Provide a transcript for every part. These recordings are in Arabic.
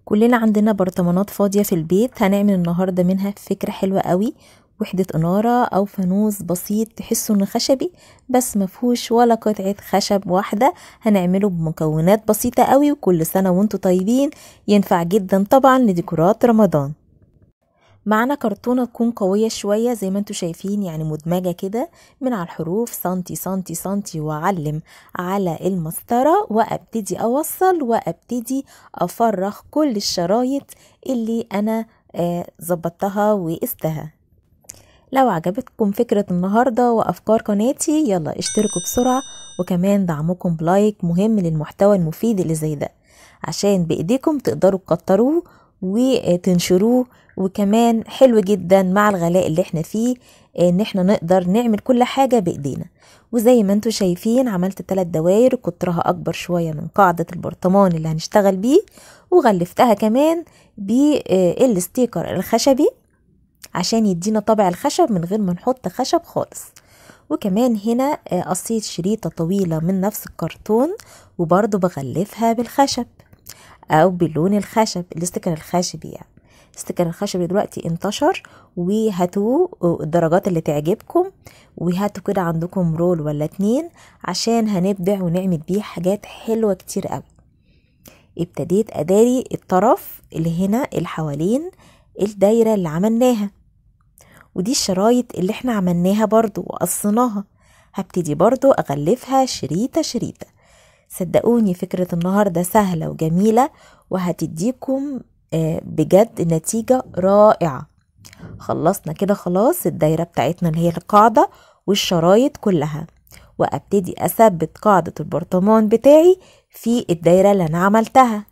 كلنا عندنا برطمانات فاضية في البيت، هنعمل النهاردة منها فكرة حلوة قوي. وحدة إنارة أو فانوس بسيط تحسوا إنه خشبي بس مفهوش ولا قطعة خشب واحدة. هنعمله بمكونات بسيطة قوي، وكل سنة وانتوا طيبين. ينفع جدا طبعا لديكورات رمضان. معنا كرتونة تكون قوية شوية زي ما انتوا شايفين، يعني مدمجة كده من على الحروف سنتي سنتي سنتي، وأعلم على المسطرة وأبتدي أوصل وأبتدي أفرغ كل الشرايط اللي أنا ظبطتها وقستها. لو عجبتكم فكرة النهاردة وأفكار قناتي يلا اشتركوا بسرعة، وكمان دعمكم بلايك مهم للمحتوى المفيد اللي زي ده، عشان بإيديكم تقدروا تكتروه وتنشروه. وكمان حلو جدا مع الغلاء اللي احنا فيه ان احنا نقدر نعمل كل حاجة بإيدينا. وزي ما انتوا شايفين عملت 3 دوائر، قطرها أكبر شوية من قاعدة البرطمان اللي هنشتغل بيه، وغلفتها كمان بالستيكر الخشبي عشان يدينا طابع الخشب من غير ما نحط خشب خالص. وكمان هنا قصيت شريطة طويلة من نفس الكرتون وبرضو بغلفها بالخشب او بلون الخشب، الاستيكر الخشبي يعني. الاستيكر الخشبي دلوقتي انتشر، وهاتوا الدرجات اللي تعجبكم، وهاتوا كده عندكم رول ولا 2 عشان هنبدع ونعمل بيه حاجات حلوة كتير قوي. ابتديت اداري الطرف اللي هنا اللي حوالين الدايرة اللي عملناها، ودي الشرايط اللي احنا عملناها برضو وقصناها. هبتدي برضو اغلفها شريطة شريطة. صدقوني فكرة النهاردة سهلة وجميلة، وهتديكم بجد نتيجة رائعة. خلصنا كده خلاص الدايرة بتاعتنا اللي هي القاعدة والشرايط كلها، وابتدي اثبت قاعدة البرطمان بتاعي في الدايرة اللي انا عملتها،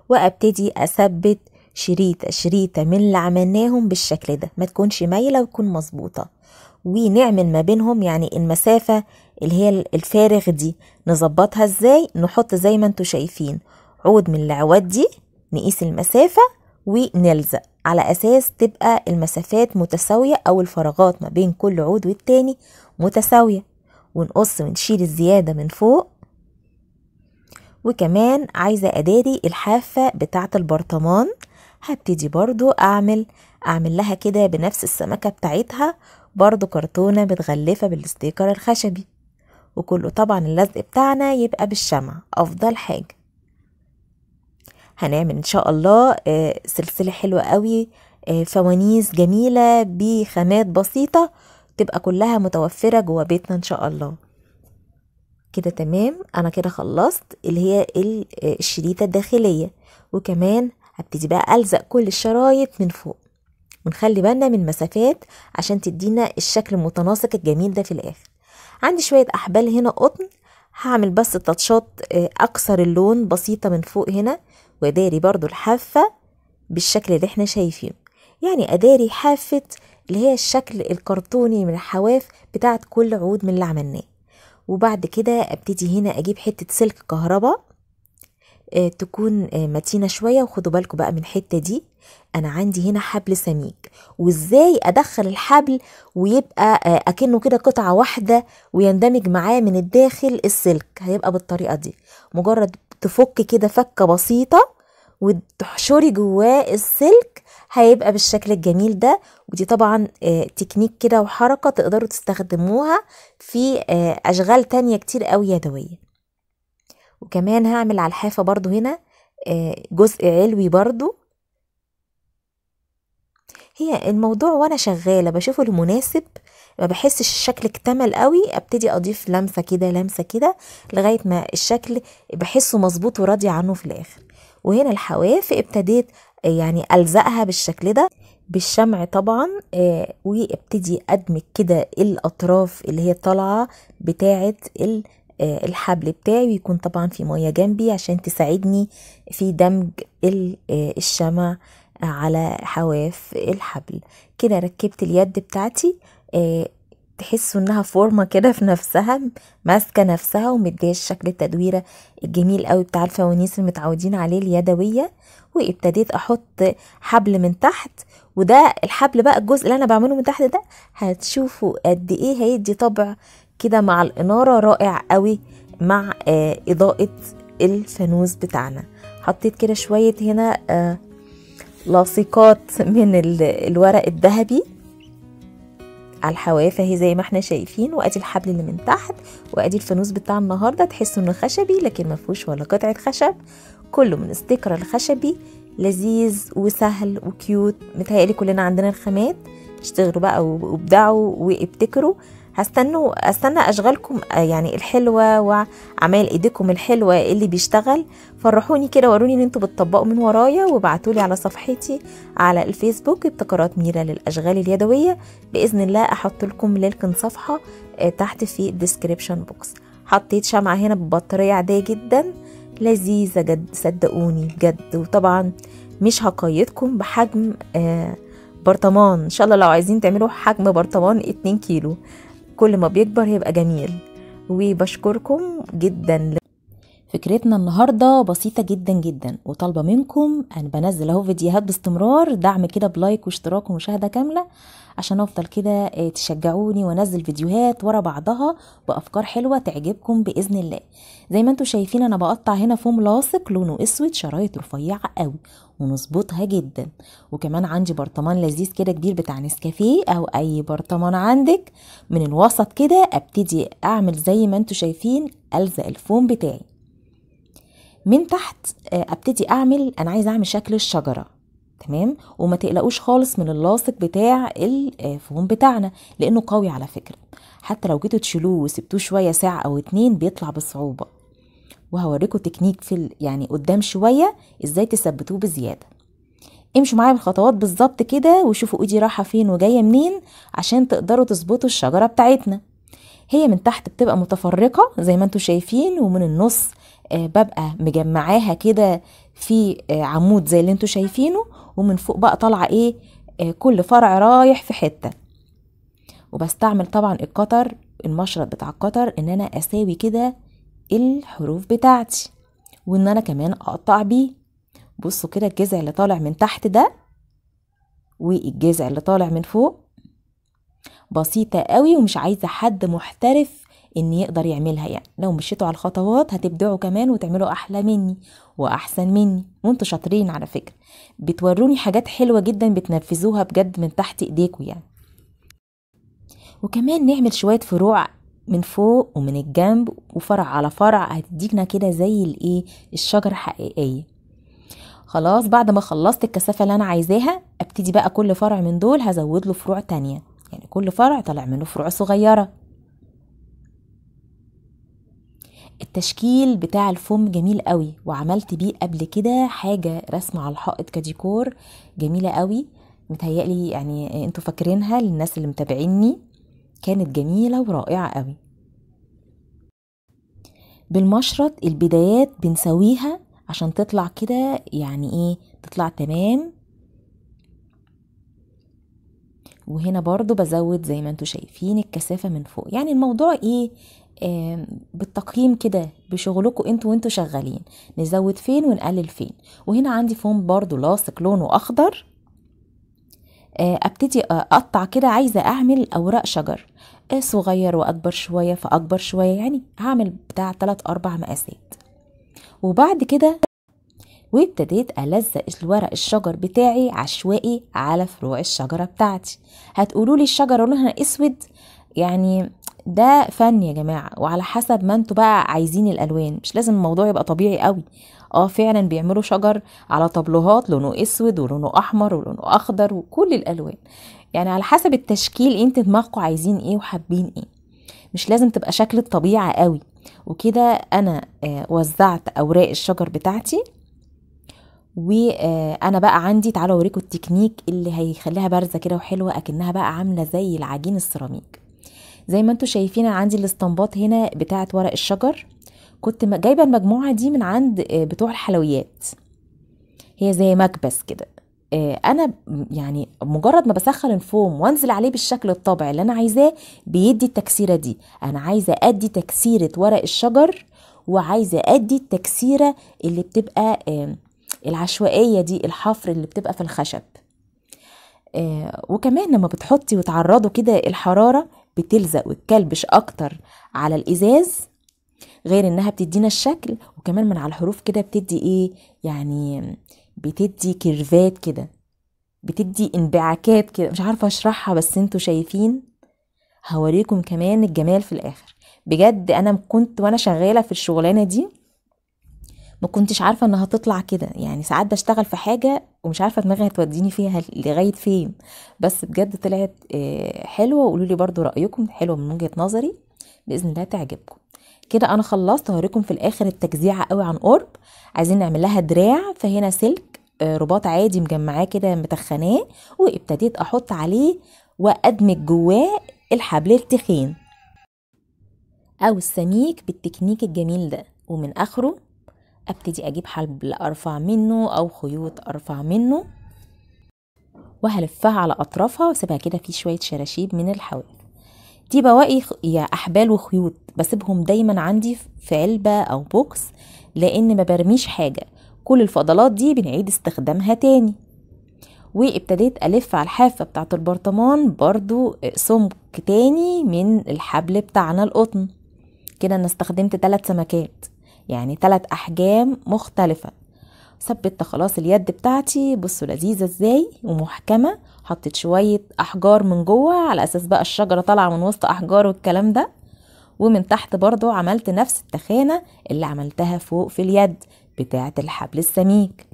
وابتدي اثبت شريطة شريطة من اللي عملناهم بالشكل ده، ما تكونش مايلة وتكون مظبوطة. ونعمل ما بينهم يعني المسافة اللي هي الفارغ دي نظبطها ازاي. نحط زي ما انتوا شايفين عود من العواد دي، نقيس المسافة ونلزق على اساس تبقى المسافات متساوية او الفراغات ما بين كل عود والتاني متساوية، ونقص ونشيل الزيادة من فوق. وكمان عايزة اداري الحافة بتاعة البرطمان، هبتدي برضو اعمل لها كده بنفس السمكة بتاعتها، برضو كرتونة متغلفة بالستيكر الخشبي. وكله طبعا اللزق بتاعنا يبقى بالشمع افضل حاجة. هنعمل ان شاء الله سلسلة حلوة قوي، فوانيس جميلة بخامات بسيطة تبقى كلها متوفرة جوا بيتنا ان شاء الله. كده تمام، انا كده خلصت اللي هي الشريطة الداخلية. وكمان هبتدي بقى ألزق كل الشرايط من فوق، ونخلي بالنا من مسافات عشان تدينا الشكل المتناسق الجميل ده في الآخر. عندي شوية أحبال هنا قطن، هعمل بس تاتشات أكثر اللون بسيطة من فوق هنا، وأداري برضو الحافة بالشكل اللي احنا شايفينه، يعني أداري حافة اللي هي الشكل الكرتوني من الحواف بتاعت كل عود من اللي عملناه. وبعد كده ابتدي هنا أجيب حتة سلك كهرباء تكون متينة شوية. وخدوا بالكم بقى من الحتة دي، انا عندي هنا حبل سميك، وازاي ادخل الحبل ويبقى اكنه كده قطعة واحدة ويندمج معاه من الداخل السلك. هيبقى بالطريقة دي، مجرد تفك كده فكة بسيطة وتحشري جواه السلك هيبقى بالشكل الجميل ده. ودي طبعا تكنيك كده وحركة تقدروا تستخدموها في اشغال تانية كتير قوي يدوية. وكمان هعمل على الحافة برضو هنا جزء علوي برضو. هي الموضوع وانا شغالة بشوفه المناسب، ما بحسش الشكل اكتمل قوي، ابتدي اضيف لمسة كده لمسة كده لغاية ما الشكل بحسه مظبوط وراضي عنه في الاخر. وهنا الحواف ابتديت يعني الزقها بالشكل ده بالشمع طبعا، وابتدي ادمج كده الاطراف اللي هي طالعة بتاعة الحبل بتاعي، ويكون طبعا في مية جنبي عشان تساعدني في دمج الشمع على حواف الحبل. كده ركبت اليد بتاعتي، تحسوا انها فورمة كده في نفسها، ماسكة نفسها ومديه الشكل التدويرة الجميل قوي بتاع الفوانيس المتعودين عليه اليدوية. وابتديت احط حبل من تحت، وده الحبل بقى الجزء اللي انا بعمله من تحت ده هتشوفوا قد ايه هيدي طبع كده مع الإنارة رائع قوي مع إضاءة الفانوس بتاعنا. حطيت كده شوية هنا لاصقات من الورق الذهبي على الحواف اهي زي ما احنا شايفين، وادي الحبل اللي من تحت، وادي الفانوس بتاع النهارده. تحسوا انه خشبي لكن ما فيهوش ولا قطعه خشب، كله من استيكر الخشبي، لذيذ وسهل وكيوت. متهيألي كلنا عندنا الخامات، اشتغلوا بقى وابدعوا وابتكروا. استنى اشغالكم يعني الحلوه وعمال ايديكم الحلوه اللي بيشتغل. فرحوني كده، وروني ان انتوا بتطبقوا من ورايا، وابعتولي على صفحتي على الفيسبوك ابتكارات ميرا للاشغال اليدويه. باذن الله احط لكم لينك صفحه تحت في الديسكريبشن بوكس. حطيت شمعه هنا ببطاريه عاديه جدا، لذيذه جد صدقوني بجد. وطبعا مش هقيدكم بحجم برطمان، ان شاء الله لو عايزين تعملوا حجم برطمان 2 كيلو، كل ما بيكبر هيبقى جميل. وبشكركم جدا. فكرتنا النهاردة بسيطة جدا جدا، وطالبة منكم أنا بنزل اهو فيديوهات باستمرار، دعم كده بلايك واشتراك ومشاهدة كاملة عشان افضل كده تشجعوني وانزل فيديوهات ورا بعضها بأفكار حلوة تعجبكم بإذن الله. زي ما انتوا شايفين انا بقطع هنا فوم لاصق لونه اسود، شرايط رفيعة قوي ونظبطها جدا. وكمان عندي برطمان لذيذ كده كبير بتاع نسكافيه او اي برطمان عندك من الوسط كده. ابتدي اعمل زي ما انتوا شايفين، الزق الفوم بتاعي من تحت. ابتدي اعمل، انا عايزه اعمل شكل الشجره تمام. وما تقلقوش خالص من اللاصق بتاع الفوم بتاعنا لانه قوي على فكره، حتى لو جيتوا تشيلوه وسبتوه شويه ساعه او 2 بيطلع بصعوبه. وهوريكم تكنيك في يعني قدام شويه ازاي تثبتوه بزياده. امشوا معايا بالخطوات بالظبط كده وشوفوا ايدي رايحه فين وجايه منين عشان تقدروا تظبطوا الشجره بتاعتنا. هي من تحت بتبقى متفرقه زي ما انتوا شايفين، ومن النص ببقى مجمعاها كده في عمود زي اللي انتوا شايفينه، ومن فوق بقى طالعه ايه كل فرع رايح في حته. وبستعمل طبعا القطر، المشرط بتاع القطر، ان انا اساوي كده الحروف بتاعتي، وان انا كمان اقطع بيه. بصوا كده الجذع اللي طالع من تحت ده والجذع اللي طالع من فوق، بسيطه قوي ومش عايزه حد محترف ان يقدر يعملها. يعني لو مشيتوا على الخطوات هتبدعوا كمان وتعملوا احلى مني واحسن مني، وانتوا شاطرين على فكره، بتوروني حاجات حلوه جدا بتنفذوها بجد من تحت ايديكم يعني. وكمان نعمل شويه فروع من فوق ومن الجنب، وفرع على فرع هتدينا كده زي الايه الشجره حقيقيه. خلاص بعد ما خلصت الكثافه اللي انا عايزاها، ابتدي بقى كل فرع من دول هزود له فروع تانية، يعني كل فرع طلع منه فروع صغيره. التشكيل بتاع الفوم جميل قوي، وعملت بيه قبل كده حاجة رسمة على الحائط كديكور جميلة قوي. متهيألي يعني انتوا فاكرينها، للناس اللي متابعيني كانت جميلة ورائعة قوي. بالمشرط البدايات بنسويها عشان تطلع كده يعني ايه، تطلع تمام. وهنا برضو بزود زي ما انتوا شايفين الكثافة من فوق. يعني الموضوع ايه بالتقييم كده بشغلكم انتوا وانتوا شغالين، نزود فين ونقلل فين. وهنا عندي فوم برضو لاصق لونه اخضر، ابتدي اقطع كده. عايزة اعمل اوراق شجر صغير واكبر شوية فاكبر شوية، يعني هعمل بتاع 3-4 مقاسات. وبعد كده وابتديت ألزق الورق الشجر بتاعي عشوائي على فروع الشجرة بتاعتي. هتقولولي الشجرة لونها اسود، يعني ده فن يا جماعة، وعلى حسب ما انتوا بقى عايزين الالوان، مش لازم الموضوع يبقى طبيعي قوي. فعلا بيعملوا شجر على طبلوهات لونه اسود ولونه احمر ولونه اخضر وكل الالوان، يعني على حسب التشكيل انت دماغكم عايزين ايه وحابين ايه، مش لازم تبقى شكل الطبيعة قوي. وكده انا وزعت اوراق الشجر بتاعتي. وانا بقى عندي، تعالوا اوريكم التكنيك اللي هيخليها بارزه كده وحلوه اكنها بقى عامله زي العجين السيراميك. زي ما انتوا شايفين انا عندي الاستنباط هنا بتاعه ورق الشجر، كنت جايبه المجموعه دي من عند بتوع الحلويات، هي زي مكبس كده. انا يعني مجرد ما بسخن الفوم وانزل عليه بالشكل الطبيعي اللي انا عايزاه بيدي التكسيره دي. انا عايزه ادي تكسيره ورق الشجر، وعايزه ادي التكسيره اللي بتبقى العشوائيه دي، الحفر اللي بتبقى في الخشب. وكمان لما بتحطي وتعرضوا كده الحراره بتلزق وتكلبش اكتر على الازاز، غير انها بتدينا الشكل، وكمان من على الحروف كده بتدي ايه يعني، بتدي كيرفات كده، بتدي انبعاكات كده، مش عارفة اشرحها بس انتوا شايفين. هوريكم كمان الجمال في الاخر. بجد انا كنت وانا شغالة في الشغلانة دي ما كنتش عارفة انها تطلع كده، يعني ساعات بشتغل في حاجة ومش عارفة دماغي هتوديني فيها لغاية فين، بس بجد طلعت حلوة. وقولوا لي برضو رأيكم، حلوة من وجهة نظري، بإذن الله تعجبكم. كده انا خلصت. هوريكم في الاخر التجزيعة قوي عن قرب. عايزين نعمل لها دراع، فهنا سلك رباط عادي مجمعاه كده متخناه، وابتديت احط عليه وادمج جواه الحبل التخين او السميك بالتكنيك الجميل ده، ومن اخره ابتدي اجيب حبل ارفع منه او خيوط ارفع منه، وهلفها على اطرافها واسيبها كده في شويه شراشيب من الحواف. دي بواقي يا احبال وخيوط بسيبهم دايما عندي في علبه او بوكس، لان ما برميش حاجه، كل الفضلات دي بنعيد استخدامها تاني. وابتديت الف على الحافه بتاعه البرطمان برضو سمك تاني من الحبل بتاعنا القطن. كده انا استخدمت 3 سمكات، يعني 3 احجام مختلفة. ثبت خلاص اليد بتاعتي، بصوا لذيذة ازاي ومحكمة. حطيت شوية احجار من جوه على اساس بقى الشجرة طالعة من وسط احجار والكلام ده، ومن تحت برضو عملت نفس التخانة اللي عملتها فوق في اليد بتاعة الحبل السميك.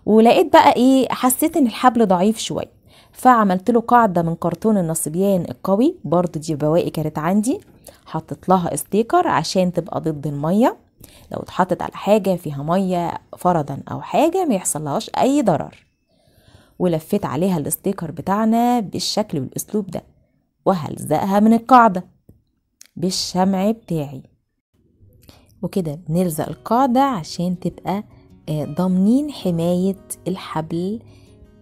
ولقيت بقى ايه، حسيت ان الحبل ضعيف شوية، فعملت له قاعدة من كرتون النصبيان القوي، برضو دي بواقي كانت عندي، حطيت لها استيكر عشان تبقى ضد المية، لو اتحطت على حاجة فيها مية فرضا او حاجة ما يحصل لهاش اي ضرر. ولفيت عليها الاستيكر بتاعنا بالشكل والاسلوب ده، وهلزقها من القاعدة بالشمع بتاعي. وكده بنلزق القاعدة عشان تبقى ضامنين حماية الحبل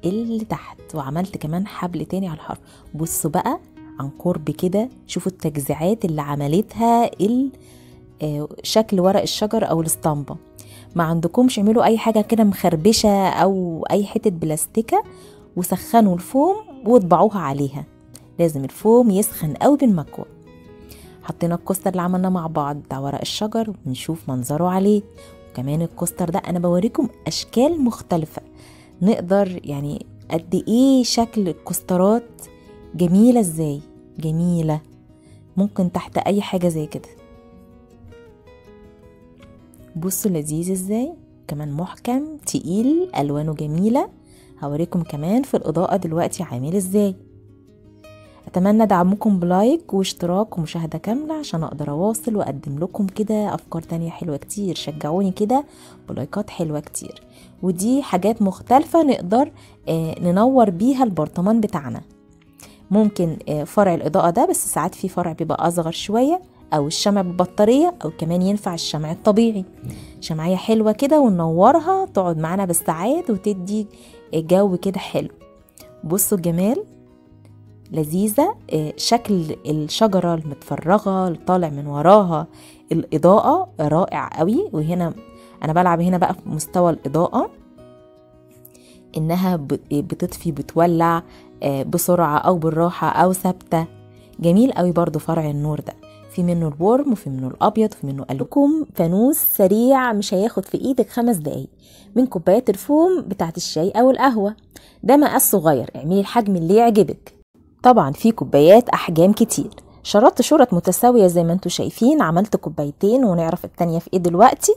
اللي تحت. وعملت كمان حبل تاني على الحرف. بصوا بقى عن قرب كده، شوفوا التجزيعات اللي عملتها شكل ورق الشجر او الاسطمبة. ما عندكمش اعملوا اي حاجة كده مخربشة او اي حتة بلاستيكة، وسخنوا الفوم واطبعوها عليها. لازم الفوم يسخن قوي بالمكوى. حطينا الكوستر اللي عملناه مع بعض بتاع ورق الشجر ونشوف منظره عليه. وكمان الكوستر ده انا بوريكم اشكال مختلفة، نقدر يعني قد ايه شكل الكوسترات جميلة ازاي، جميلة ممكن تحت اي حاجة زي كده. بصوا لذيذ ازاي، كمان محكم تقيل، الوانه جميلة. هوريكم كمان في الاضاءة دلوقتي عامل ازاي. اتمنى دعمكم بلايك واشتراك ومشاهدة كاملة عشان اقدر اواصل واقدم لكم كده افكار تانية حلوة كتير. شجعوني كده بلايكات حلوة كتير، ودي حاجات مختلفة نقدر ننور بيها البرطمان بتاعنا. ممكن فرع الاضاءة ده، بس ساعات في فرع بيبقى اصغر شوية، او الشمع ببطارية، او كمان ينفع الشمع الطبيعي. شمعية حلوة كده وننورها تقعد معانا بالساعات وتدي جو كده حلو. بصوا الجمال، لذيذة. شكل الشجرة المتفرغة اللي طالع من وراها الإضاءة رائع قوي. وهنا أنا بلعب هنا بقى في مستوى الإضاءة، إنها بتطفي بتولع بسرعة أو بالراحة أو ثابتة. جميل قوي برضو فرع النور ده، في منه الورم وفي منه الأبيض وفي منه لكم فانوس سريع مش هياخد في إيدك 5 دقايق، من كوبايات الفوم بتاعت الشاي أو القهوة. ده مقاس صغير، اعملي الحجم اللي يعجبك. طبعا في كوبايات احجام كتير، شرطت شرط متساوية زي ما انتوا شايفين. عملت كوبايتين ونعرف التانية في ايه دلوقتي.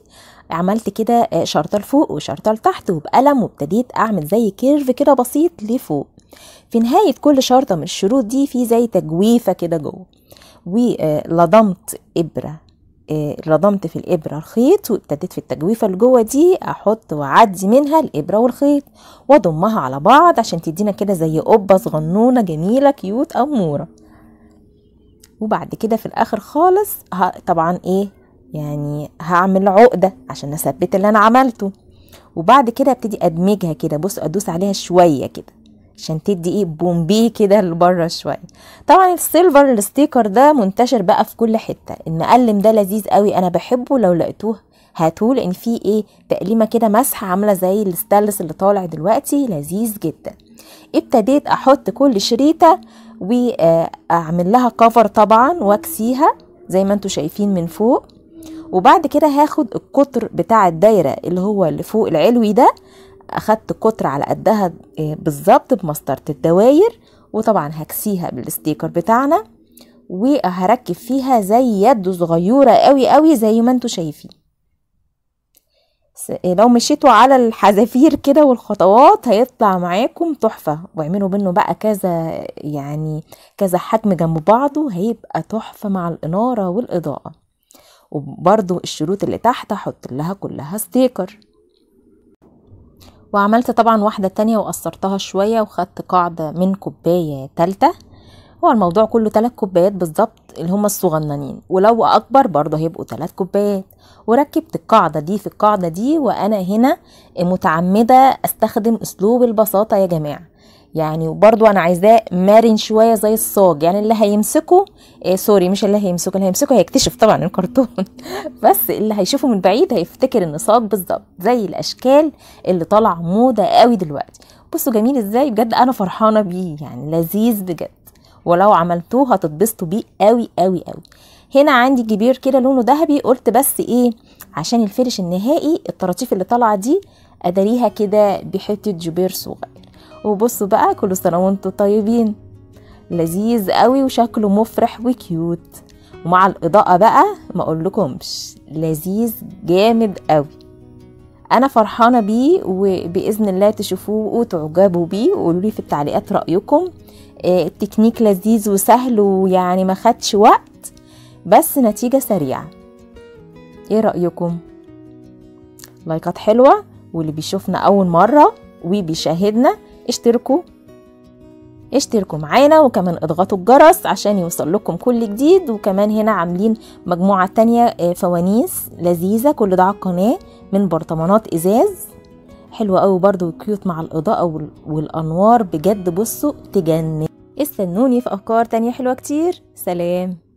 عملت كده شرطة لفوق وشرطة لتحت وبقلم، وابتديت اعمل زي كيرف كده بسيط لفوق. في نهاية كل شرطة من الشروط دي في زي تجويفة كده جوه، ولضمت ابرة، لضمت في الابرة الخيط، وابتديت في التجويفة اللي جوه دي احط واعدي منها الابرة والخيط واضمها على بعض عشان تدينا كده زي قبة صغنونة جميلة كيوت امورة. وبعد كده في الاخر خالص طبعا ايه يعني هعمل عقدة عشان اثبت اللي انا عملته. وبعد كده ابتدي ادمجها كده، بص ادوس عليها شوية كده عشان تدي ايه بومبيه كده لبره شويه. طبعا السيلفر الستيكر ده منتشر بقى في كل حته. المقلم ده لذيذ قوي، انا بحبه، لو لقيتوه هاتوه، لان فيه ايه تقليمه كده مسحه عامله زي الستانلس اللي طالع دلوقتي، لذيذ جدا. ابتديت احط كل شريطه واعمل لها كفر طبعا واكسيها زي ما انتوا شايفين من فوق. وبعد كده هاخد القطر بتاع الدايرة اللي هو اللي فوق العلوي ده، اخدت قطر على قدها بالظبط بمسطرة الدواير، وطبعا هكسيها بالستيكر بتاعنا، وهركب فيها زي يد صغيرة قوي قوي زي ما انتوا شايفين. لو مشيتوا على الحذافير كده والخطوات هيطلع معاكم تحفة، واعملوا منه بقى كذا يعني كذا حجم جنب بعضه، هيبقى تحفة مع الإنارة والإضاءة. وبرضو الشروط اللي تحت هحط لها كلها ستيكر. وعملت طبعا واحدة تانية وقصرتها شوية، وخدت قاعدة من كوباية تالتة. هو الموضوع كله 3 كوبايات بالظبط اللي هم الصغننين، ولو اكبر برضه هيبقوا 3 كوبايات. وركبت القاعدة دي في القاعدة دي، وانا هنا متعمدة استخدم اسلوب البساطة يا جماعة يعني. وبرضه انا عايزاه مرن شوية زي الصاج، يعني اللي هيمسكه سوري مش اللي هيمسكه هيكتشف طبعا الكرتون بس اللي هيشوفه من بعيد هيفتكر ان صاج بالظبط زي الاشكال اللي طالعه موضة قوي دلوقتي. بصوا جميل ازاي بجد، انا فرحانة بيه يعني لذيذ بجد، ولو عملتوه هتتبسطوا بيه قوي قوي قوي. هنا عندي جبير كده لونه ذهبي، قلت بس ايه عشان الفرش النهائي الطراطيف اللي طالعه دي اداريها كده بحته جبير صغير. وبصوا بقى كل سنه وانتم طيبين، لذيذ قوي وشكله مفرح وكيوت، ومع الاضاءه بقى ما اقولكمش لذيذ جامد قوي. انا فرحانه بيه، وباذن الله تشوفوه وتعجبوا بيه وقولوا لي في التعليقات رايكم. التكنيك لذيذ وسهل، ويعني ما خدش وقت بس نتيجة سريعة. ايه رأيكم؟ لايكات حلوة، واللي بيشوفنا اول مرة وبيشاهدنا اشتركوا معانا، وكمان اضغطوا الجرس عشان يوصل لكم كل جديد. وكمان هنا عاملين مجموعة تانية فوانيس لذيذة كل ده على القناة من برطمانات ازاز حلوة قوي برضو وكيوت مع الاضاءة والانوار بجد بصوا تجنن. استنوني في افكار تانية حلوة كتير. سلام.